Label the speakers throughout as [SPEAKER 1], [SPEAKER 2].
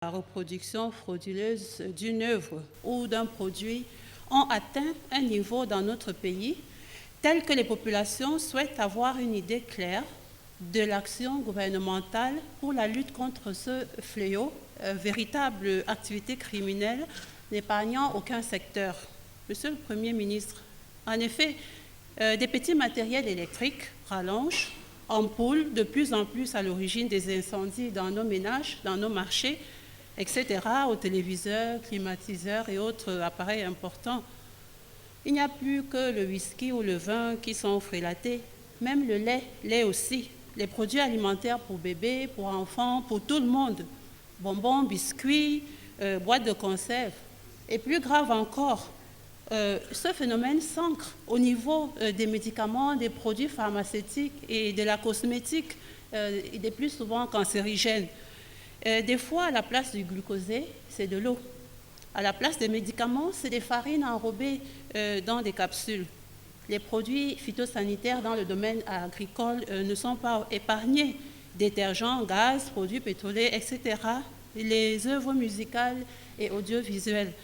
[SPEAKER 1] La reproduction frauduleuse d'une œuvre ou d'un produit ont atteint un niveau dans notre pays tel que les populations souhaitent avoir une idée claire de l'action gouvernementale pour la lutte contre ce fléau, véritable activité criminelle n'épargnant aucun secteur. Monsieur le Premier ministre, en effet, des petits matériels électriques, rallonges, ampoules, de plus en plus à l'origine des incendies dans nos ménages, dans nos marchés, etc., aux téléviseurs, climatiseurs et autres appareils importants. Il n'y a plus que le whisky ou le vin qui sont frélatés, même le lait aussi, les produits alimentaires pour bébés, pour enfants, pour tout le monde, bonbons, biscuits, boîtes de conserve. Et plus grave encore, ce phénomène s'ancre au niveau des médicaments, des produits pharmaceutiques et de la cosmétique, des plus souvent cancérigènes. Des fois, à la place du glucosé, c'est de l'eau. À la place des médicaments, c'est des farines enrobées dans des capsules. Les produits phytosanitaires dans le domaine agricole ne sont pas épargnés. Détergents, gaz, produits pétroliers, etc. Les œuvres musicales et audiovisuelles.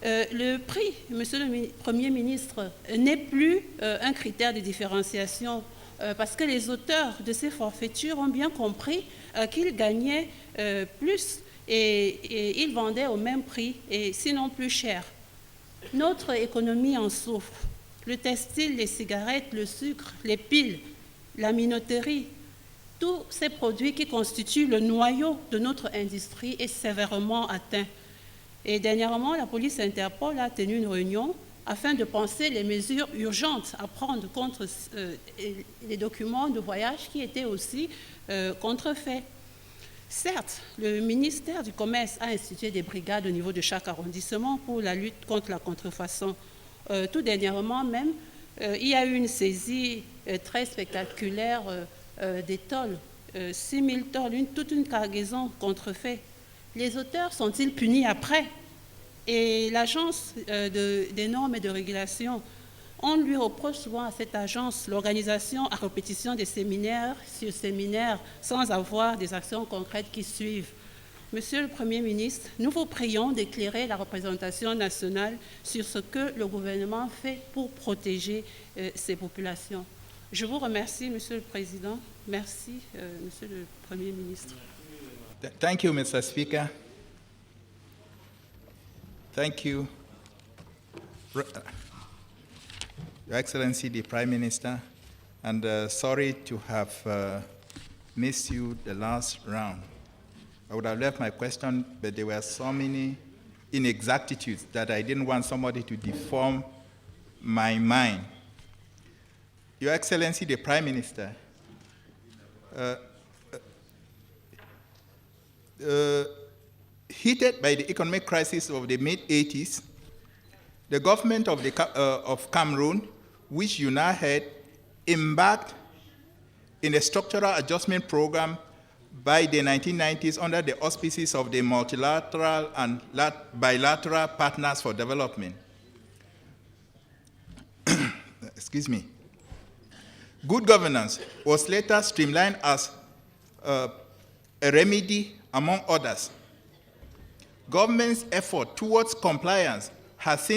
[SPEAKER 1] Le prix, Monsieur le Premier ministre, n'est plus un critère de différenciation parce que les auteurs de ces forfaitures ont bien compris qu'ils gagnaient plus et ils vendaient au même prix, et sinon plus cher. Notre économie en souffre. Le textile, les cigarettes, le sucre, les piles, la minoterie, tous ces produits qui constituent le noyau de notre industrie est sévèrement atteint. Et dernièrement, la police Interpol a tenu une réunion afin de penser les mesures urgentes à prendre contre les documents de voyage qui étaient aussi contrefaits. Certes, le ministère du Commerce a institué des brigades au niveau de chaque arrondissement pour la lutte contre la contrefaçon. Tout dernièrement même, il y a eu une saisie très spectaculaire des tôles, 6 000 tôles, toute une cargaison contrefaite. Les auteurs sont-ils punis après? Et l'agence des normes et de régulation, on lui reproche souvent à cette agence l'organisation à répétition des séminaires sur séminaires sans avoir des actions concrètes qui suivent. Monsieur le Premier ministre, nous vous prions d'éclairer la représentation nationale sur ce que le gouvernement fait pour protéger ces populations. Je vous remercie, Monsieur le Président. Merci, Monsieur le Premier ministre.
[SPEAKER 2] Thank you, Mr. Speaker. Thank you. Your Excellency, the Prime Minister, and sorry to have missed you the last round. I would have left my question, but there were so many inexactitudes that I didn't want somebody to deform my mind. Your Excellency, the Prime Minister, heated by the economic crisis of the mid-80s, the government of Cameroon, which you now head, embarked in a structural adjustment program by the 1990s under the auspices of the multilateral and bilateral partners for development. Excuse me. Good governance was later streamlined as a remedy, among others. Government's effort towards compliance has since